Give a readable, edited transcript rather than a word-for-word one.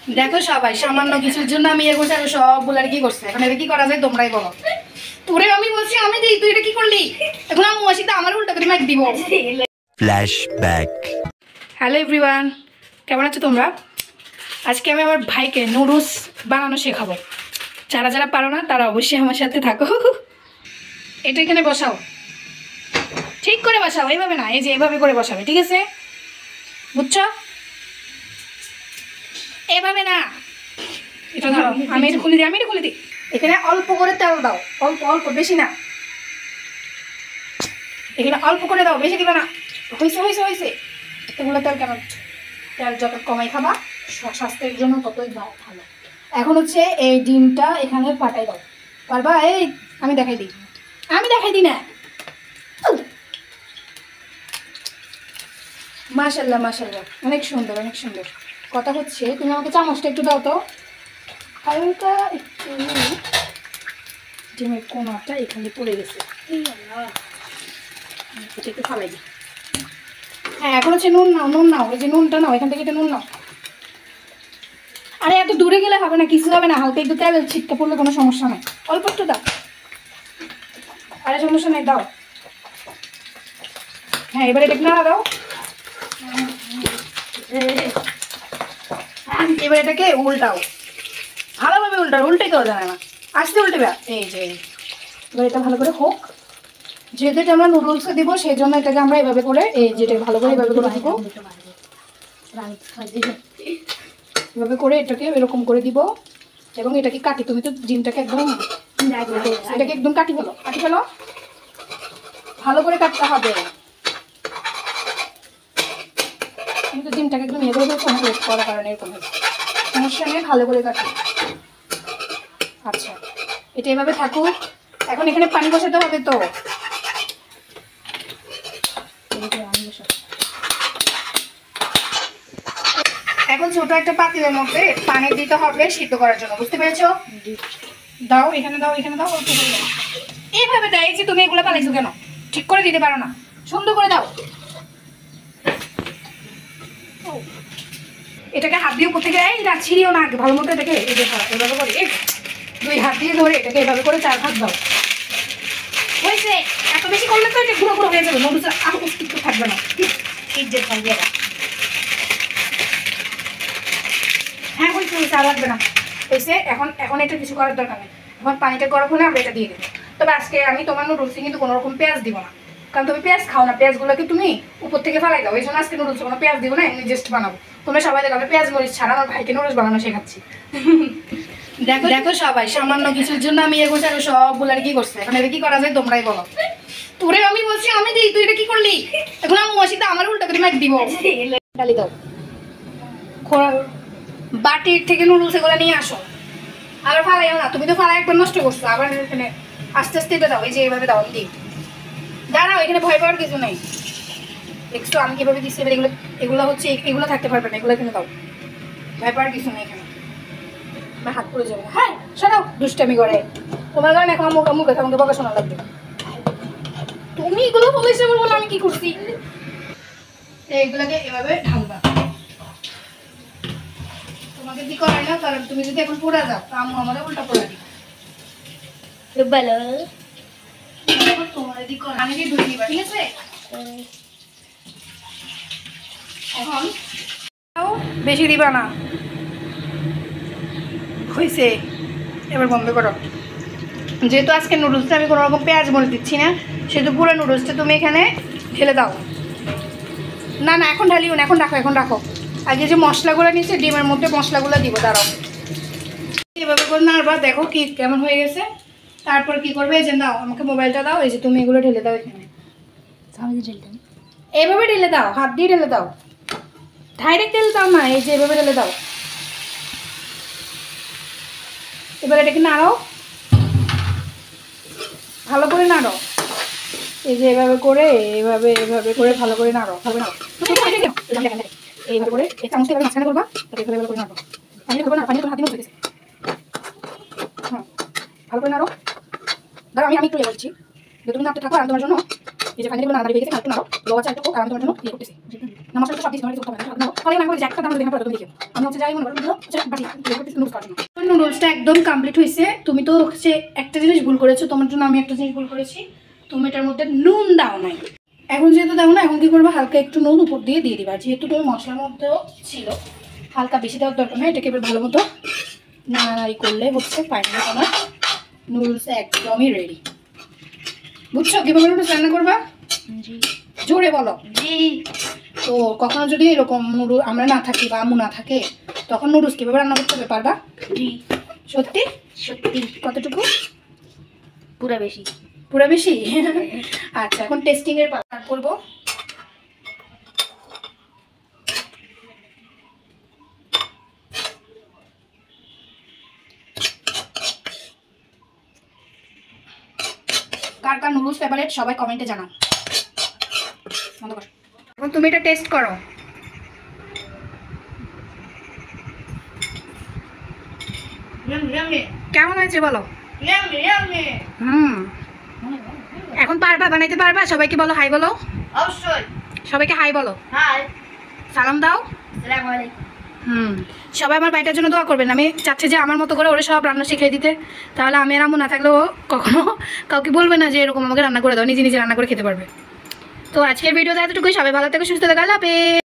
দেখো সবাই সামান্য কিছুর জন্য আমি এগোছি আর সবগুলো আর কি করছে। এখন এটা কি করা যায় তোমরাই বলো। তোরে আমি বলছি আমি দিই, তুই এটা কি করলি? এখন আমি আসি তো আমার উল্টা করে মাইক দিব। ফ্ল্যাশব্যাক। হ্যালো এভরিওয়ান, কেমন আছো তোমরা? আজকে আমি আমার ভাইকে নুডলস বানানো শেখাবো। যারা যারা পারো না তারা অবশ্যই আমার সাথে থাকো। এটা এখানে বসাও, ঠিক করে বসাও, এইভাবে না, এই যে এভাবে করে বসাবে, ঠিক আছে? বুঝছো? এভাবে না, এটা ধরো, আমি এটা খুলে দিই, আমি এটা খুলে দিই। এখানে অল্প করে তেল দাও, অল্প অল্প, বেশি না। এখানে অল্প করে দাও, বেশি দিবে না। হয়েছে হয়েছে হয়েছে। এগুলো তেল কেন? তেল যত কমাই খাবা স্বাস্থ্যের জন্য ততই ভালো। এখন হচ্ছে এই ডিমটা এখানে ফাটাই দাও। পারবা? এই আমি দেখাই দিই, আমি দেখাই দিই না। মাশাআল্লাহ মাশাআল্লাহ, অনেক সুন্দর অনেক সুন্দর। কথা হচ্ছে তুমি আমাকে চামচটা একটু দাও তো, হালকা একটু। ডিমের কোনাটা এখানে পড়ে গেছে, এটা একটু ফালাই দিই। হ্যাঁ, এখন হচ্ছে নুন নাও, নুন নাও, এই যে নুনটা নাও, এখান থেকে এটা নুন নাও। আরে এত দূরে গেলে হবে না, কিছু হবে না, হালকা একটু তেল ছিটকে পড়লে কোনো সমস্যা নেই, অল্প একটু দাও। আরে সমস্যা নেই, দাও। হ্যাঁ, এবার এটা নাড়া দাও। এবার এটাকে উল্টাও, ভালোভাবে উল্টাও, উল্টে কেউ জানে না, আসতে উল্টে বে। এই যে এবার এটা ভালো করে হোক, যেহেতু এটা আমরা নুডলসে দিব সেই জন্য এটাকে আমরা এভাবে করে, এই যেটা ভালো করে এভাবে করে দিব, এভাবে করে এটাকে এরকম করে দিব। এবং এটাকে কাটি, তুমি তো ডিমটাকে একদম, এটাকে একদম কাটি ফেলো, কাটি ফেলো, ভালো করে কাটতে হবে। কিন্তু ডিমটাকে একদম এভাবে করার কারণে এরকম সমস্যা নেই, ভালো করে কাটি। আচ্ছা, এটা এভাবে থাকুক। এখন এখানে পানি বসাতে হবে তো, এখন ছোট একটা পাতিলের মধ্যে পানি দিতে হবে সিদ্ধ করার জন্য, বুঝতে পেরেছো? দাও, এখানে দাও, এখানে দাও, অল্প করে দাও। এইভাবে দাও। এই যে তুমি এগুলো পালাইছো কেন? ঠিক করে দিতে পারো না, সুন্দর করে দাও। এটাকে হাত দিয়ে উপর থেকে এই না ছিঁড়িও না, ভালো মতো এটাকে এই যে এভাবে করে দুই হাত দিয়ে ধরে এটাকে এভাবে করে 4 ভাগ দাও। হয়েছে? এত বেশি করলে তো এটা গুঁড়ো গুঁড়ো হয়ে যাবে, নুডলস আর অস্তিত্ব থাকবে না। ইজ্জত থাকবে না। হ্যাঁ হয়েছে হয়েছে, আর লাগবে না, হয়েছে। এখন এখন এটা কিছু করার দরকার নেই। এখন পানিটা গরম হলে আমরা এটা দিয়ে দেবো। তবে আজকে আমি তোমার নুডলসে কিন্তু কোনো রকম পেঁয়াজ দিব না, কারণ তুমি পেঁয়াজ খাও না, পেঁয়াজগুলোকে তুমি উপর থেকে ফেলাই দাও। এই জন্য আজকে নুডলসে কোনো পেঁয়াজ দিব না, এমনি জাস্ট বানাবো। তোমরা সবাই দেখো আমি পেঁয়াজ মরিচ ছাড়া আমার ভাইকে নুডলস বানানো শেখাচ্ছি। দেখো দেখো সবাই সামান্য কিছুর জন্য আমি এগোছি আর সবগুলো আর কি করছে। এখন এটা কি করা যায় তোমরাই বলো। তোরে আমি বলছি আমি দিই, তুই এটা কি করলি? এখন আমি আসি তো আমার উল্টা করে মাইক দিব। ডালি দাও, বাটির থেকে নুডলস এগুলো নিয়ে আসো। আবার ফালাইও না, তুমি তো ফালাই একবার নষ্ট করছো। আবার এখানে আস্তে আস্তে এটা দাও, এই যে এইভাবে দাও। দিই, দাঁড়াও, এখানে ভয় পাওয়ার কিছু নেই। দেখছো আমি কিভাবে দিচ্ছি? এবার এগুলো এগুলো হচ্ছে এগুলো থাকতে পারবে না, এগুলো এখানে দাও, ভয় পাওয়ার কিছু নেই। এখানে আমার হাত পড়ে যাবে। হ্যাঁ শোনাও, দুষ্টামি করে তোমার কারণে এখন মুখে আমাকে বকা শোনা লাগবে। তুমি এগুলো বলেছো বলে আমি কি করছি? এইগুলোকে এভাবে ঢালবা। তোমাকে দি করাই না, কারণ তুমি যদি এখন পড়া যাও তা আমি আমাদের উল্টা পড়া দিই। তোমার দি করা আমি দিয়ে ধুয়ে নিবা, ঠিক আছে? এখন বেশি দিবা না, হয়েছে। এবার বন্ধ করো। যেহেতু আজকে নুডলসটা আমি কোনো রকম পেঁয়াজ মরিচ দিচ্ছি না, সেহেতু পুরো নুডলসটা তুমি এখানে ঢেলে দাও। না না এখন ঢালিও না, এখন রাখো, এখন রাখো। আগে যে মশলাগুলো নিয়েছে ডিমের মধ্যে মশলাগুলো দিব, দাঁড়াও। এভাবে করে নাড়বা, দেখো কি কেমন হয়ে গেছে। তারপর কি করবে, এই যে দাও আমাকে মোবাইলটা দাও, এই যে তুমি এগুলো ঢেলে দাও এখানে। এইভাবে ঢেলে দাও, হাত দিয়ে ঢেলে দাও, ডাইরেক্ট ঢেলে দাও না, এই যে এভাবে ঢেলে দাও। এবার এটাকে নাড়াও, ভালো করে নাড়ো। এই যে এভাবে করে এভাবে এভাবে করে ভালো করে নাড়ো, ভালো নাড়ো। এইভাবে করে এই চামচটা এভাবে মাঝখানে করবা, এভাবে করে নাড়ো। পানি করবো না, পানি করে হাতে মধ্যে গেছে। হ্যাঁ ভালো করে নাড়ো। ধরো আমি একটু বলছি যে তুমি নাড়তে থাকো, আর তোমার জন্য এই যে পানিগুলো নাড়া হয়ে গেছে, একটু নাড়ো, লোয়া চা একটু, আর আমি তোমার জন্য ইয়ে করতেছি। না মশলা তো সব কিছু করতে হবে না অনেক না করে জ্যাকটা দাম দেখে পড়ে তুমি দেখো আমি হচ্ছে যাই মনে করো বাটি নুডলস কাটবো নুডলসটা একদম কমপ্লিট হয়েছে তুমি তো হচ্ছে একটা জিনিস ভুল করেছো তোমার জন্য আমি একটা জিনিস ভুল করেছি তুমি এটার মধ্যে নুন দাও নাই এখন যেহেতু দাও না এখন কি করবো হালকা একটু নুন উপর দিয়ে দিবা যেহেতু তুমি মশলার মধ্যেও ছিল হালকা বেশি দেওয়ার দরকার নেই এটাকে এবার ভালো মতো নাড়াই করলে হচ্ছে ফাইনালি তোমার নুডলস একদমই রেডি বুঝছো কিভাবে নুডলস রান্না করবা জি জোরে বলো জি তো কখনো যদি এরকম নুডল আমরা না থাকি বা আম্মু না থাকে তখন নুডলস কিভাবে রান্না করতে হবে পারবা জি সত্যি সত্যি কতটুকু পুরা বেশি পুরো বেশি আচ্ছা এখন টেস্টিং এর পার্ট করব কার কার নুডলস ফেভারিট সবাই কমেন্টে জানাও বন্ধ কর এখন তুমি এটা টেস্ট করো কেমন হয়েছে বলো এখন পারবা বানাইতে পারবা সবাইকে বলো হাই বলো অবশ্যই সবাইকে হাই বলো হাই সালাম দাও আসসালামু আলাইকুম সবাই আমার বাড়িটার জন্য দোয়া করবেন আমি চাচ্ছি যে আমার মতো করে ওরা সব রান্না শিখিয়ে দিতে তাহলে আমি আর আম্মু না থাকলেও কখনো কাউকে বলবে না যে এরকম আমাকে রান্না করে দাও নিজে নিজে রান্না করে খেতে পারবে তো আজকের ভিডিওতে এতটুকুই সবাই ভালো থেকে সুস্থ থাকো আল্লাহ হাফেজ